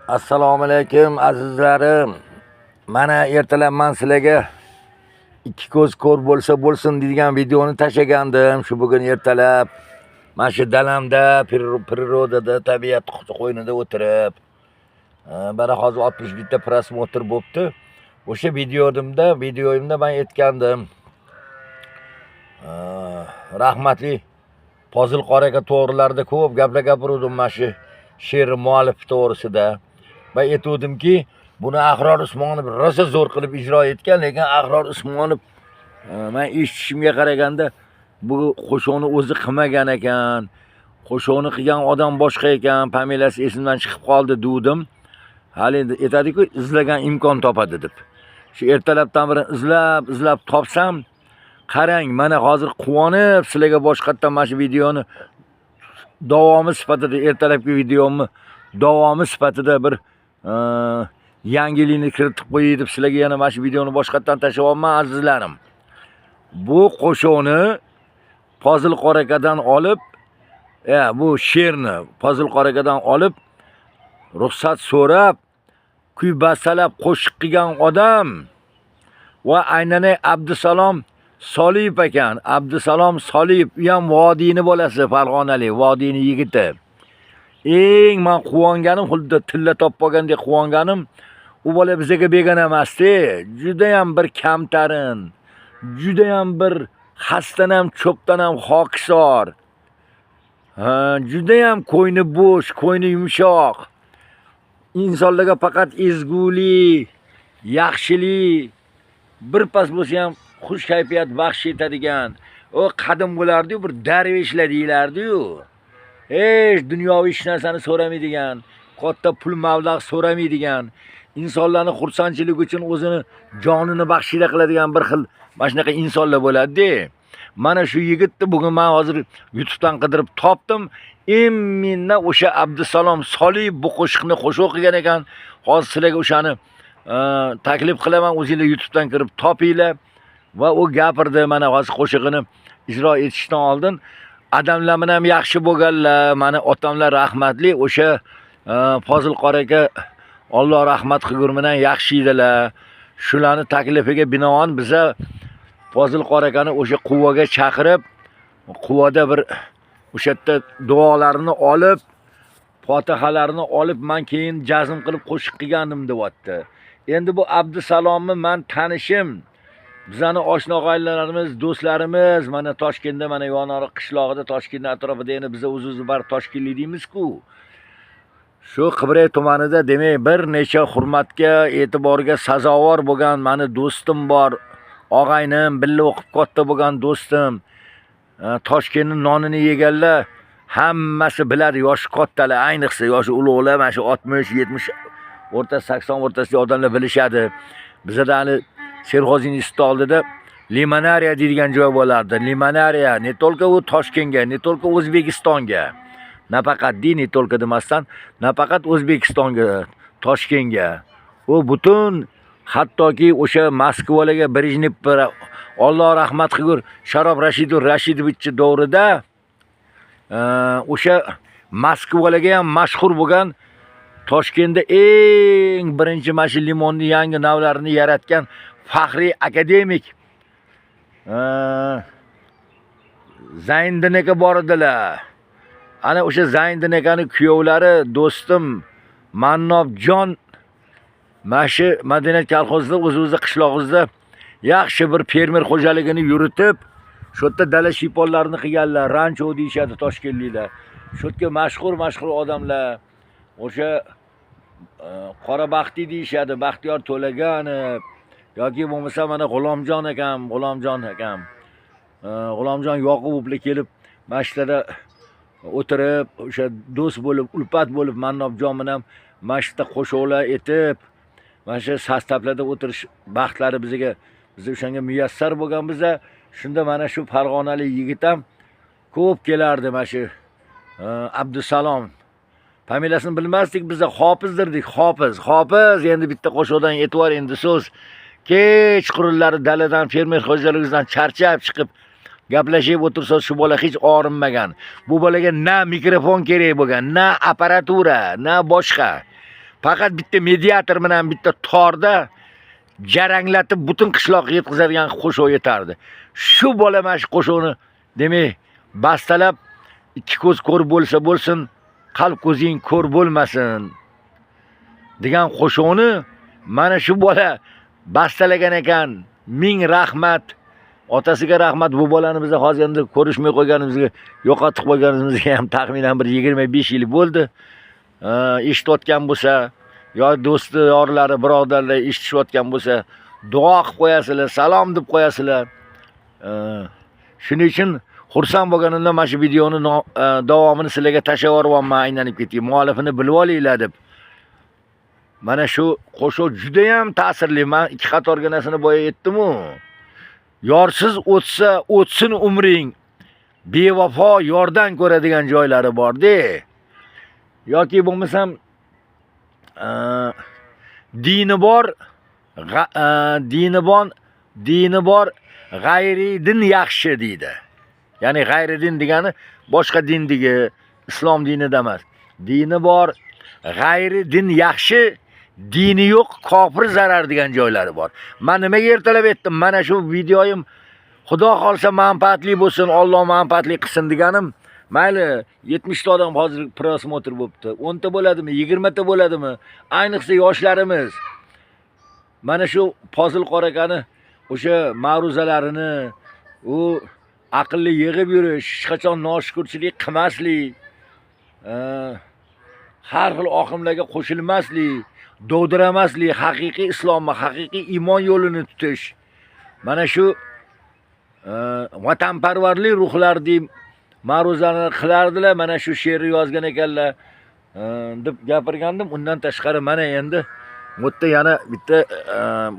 Assalomu alaykum azizlarim. Mana ertalab men sizlarga ikki ko'z ko'r bo'lsa bo'lsin degan videoni tashlagandim. Shu bugun ertalab mana shu dalamda, prirodada, tabiat qo'ynida o'tirib, mana hozir 60 bitta prosmotr bo'pti. O'sha videoyimda men aytgandim. Rahmatli Fozil qora aka to'g'rilarda ko'p gaplar gapirdim mana shu she'r muallif to'g'risida. Va aytuvdimki, buni Ahror Usmonov rosa zo'r qilib ijro etgan, lekin Ahror Usmonov men eshitishimga qaraganda bu qo'shiqni o'zi qilmagan ekan. Qo'shiqni qilgan odam boshqa ekan, familiyasi esimdan chiqib qoldi dedim. Hali aytadi-ku, izlagan imkon topadi deb. Shu ertalabdan beri izlab topsam, qarang, mana hozir quvonib sizlarga boshqatdan mana shu videoni davomi sifatida, ertalabki videomni davomi sifatida bir yangilikni kiritib qo'yay deb sizlarga yana mana shu videoni boshqatdan tashlayapman azizlarim. Bu qo'shiqni Fozil qora akadan olib, bu she'rni Fozil qora akadan olib, ruxsat so'rab, kuy bastalab qo'shiq qilgan odam va aynan Abdusalom Soliyev ekan. Abdusalom Soliyev, u ham vodiyni bolasi, Farg'onalik, vodiyni yigiti. Eng men quvonganim, xuddi tilla topib olgandek quvonganim, u bola bizga begona emasdi. Juda ham bir kamtarin, juda ham bir xastan ham, cho'pdan ham hokisor. Juda ham ko'yni bo'sh, ko'yni yumshoq. İnsanlarga faqat ezgulik, yaxshilik, bir pas bo'lsa ham xush kayfiyat baxsh etadigan, o qadim bo'lardi-yu, bir darveshlar deyilardi-yu. Hech dunyoviy hech narsani so'ramaydigan, katta pul mablag' so'ramaydigan, insonlarni xursandchilik uchun o'zini jonini baxshida qiladigan bir xil mana shunaqa insonlar bo'ladi-da. Mana shu yigitni bugun men hozir YouTube'dan qidirib topdim. Imminna o'sha Abdusalom Soliyev bu qo'shiqni o'qigan ekan. Hozir sizlarga o'shani taklif qilaman, o'zingizlar YouTube'dan kirib topinglar. Va u gapirdi, mana hozir qo'shiqni ijro etishdan oldin adamlar ham yaxshi bo'lganlar, mani otamlar rahmatli, o'sha Fozil qora aka Alloh rahmat qilgurmidan yaxshi edilar. Shularni taklifiga binoan biza Fozil qora akani o'sha quvaga chaqirib, quvada bir o'sha yerda duolarini olib, fotihalarni olib, men keyin jazm qilib qo'shiq qilgandim deyapti. Endi bu Abdusalomni men tanishim, bizani oshna-og'aylarimiz, do'stlarimiz, mana Toshkentda, mana Yonoriq qishlog'ida, Toshkentning atrofida yana biz o'zimiz bar Toshkentlik deymiz-ku. Shu Qibray tumanida demak bir necha hurmatga, e'tiborga sazovor bo'lgan meni do'stim bor, og'aynim, birga o'qib katta bo'lgan do'stim. Toshkentning nonini yeganlar hammasi biladi, yoshi kattalar, ayniqsa yoshi ulug'lar, mana shu 60-70 o'rta 80 o'rtasidagi odamlar bilishadi. Bizda hali Serg'ozin instituti oldida Limonariya deydigan joy bo'lardi. Limonariya ne только u Toshkentga, ne только O'zbekistonga, nafaqat ne только demasdan, nafaqat O'zbekistonga, Toshkentga, u butun hattoki o'sha Moskvalarga Brejnev, Alloh rahmat qilgur, Sharof Rashidovich davrida o'sha Moskvalarga ham mashhur bo'lgan, Toshkentda eng birinchi mana shu limonning yangi navlarini yaratgan faxriy akademik Zayniddin aka bor edilar. Ana o'sha Zayniddin akaning kuyovlari do'stim Mannobjon mana shu Madaniyat kolxozida, o'zimizning qishlog'imizda yaxshi bir fermer xo'jaligini yuritib, shu yerda dala shiyponlarini qilganlar, rancho deyishadi Toshkentliklar. Shu yerga mashhur odamlar, o'sha Qorabaxti deyishadi, Baxtiyor To'laganov yoki bo'lmasa mana G'ulomjon akam, G'ulomjon Yoqubovlar kelib mashtada o'tirib, o'sha do'st bo'lib, ulpat bo'lib, Mannobjon bilan mashta qo'shiqlar etib, mana shu sostavlarda o'tirish baxtlari biz o'shanga muyassar bo'lgan. Biza shunda mana shu Farg'onalik yigit ham ko'p kelardi. Mana shu Abdusalom familiyasini bilmasdik, biza Hofizdirdik. Hofiz endi bitta qo'shiqdan e'tibor, endi so'z. Kechqurunlari daladan, fermer xo'jaligimizdan charchab chiqib gaplashib o'tirsa, shu bola hech orinmagan. Bu bolaga na mikrofon kerak bo'lgan, na apparatura, na boshqa. faqat bitta mediator bilan bitta torda jaranglatib butun qishloqqa yetkazadigan qo'shiq yetardi. Shu bola mana shu qo'shiqni demak bastalab ikki ko'z ko'r bo'lsa bo'lsin, qalb ko'zing ko'r bo'lmasin degan qo'shiqni mana shu bola bastalagan ekan. Ming rahmat. Otasiga rahmat. Bu bolani biz hozir endi ko'rishmay qo'yganimizga, yo'qotib qo'yganimizga ham taxminan bir 25 yil bo'ldi. Eshitayotgan bo'lsa, yo do'sti, yorlari, birodarlar eshitishayotgan bo'lsa, duo qilib qo'yasizlar, salom deb qo'yasizlar. Shuning uchun xursand bo'lganimda mana shu videoni davomini sizlarga tashlab yuboryapman, aylanib ketay. Muallifini bilib olinglar deb. Mana shu qo'shiq juda ham ta'sirli. Men ikki qatorga narsani boya aytdim-ku. Yorsiz o'tsa o'tsin umring. Bevafo yordan ko'radigan joylari bor-da. Yoki bo'lmasam dini bor, g'ayri din yaxshi deydi. Ya'ni g'ayri din degani boshqa dindagi islom dinida emas. Dini bor, g'ayri din yaxshi, dini yo'q, kofir zarar degan joylari bor. Men nimaga ertalab aytdim? Mana shu videoyim Xudo xolsa manfaatli bo'lsin, Alloh manfaatli qilsin deganim. Mayli 70 ta odam hozir prosmotr bo'libdi. 10 ta bo'ladimi, 20 ta bo'ladimi? Ayniqsa yoshlarimiz mana shu Fozil qorakani o'sha ma'ruzalarini, u aqlli yig'ib yurish, hech qachon noshukurchilik qilmaslik, har xil oqimlarga qo'shilmaslik, dovdiramaslik, haqiqiy islomni, haqiqiy iymon yo'lini tutish. Mana shu vatanparvarlik ruhlar deb ma'ruzalar qilardilar. Mana shu she'rni yozgan ekanlar deb gapirgandim. Undan tashqari mana endi bu yerda yana bitta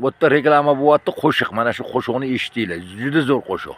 bu yerda reklama bo'lyapti, qo'shiq. Mana shu qo'shiqni eshitinglar. Juda zo'r qo'shiq.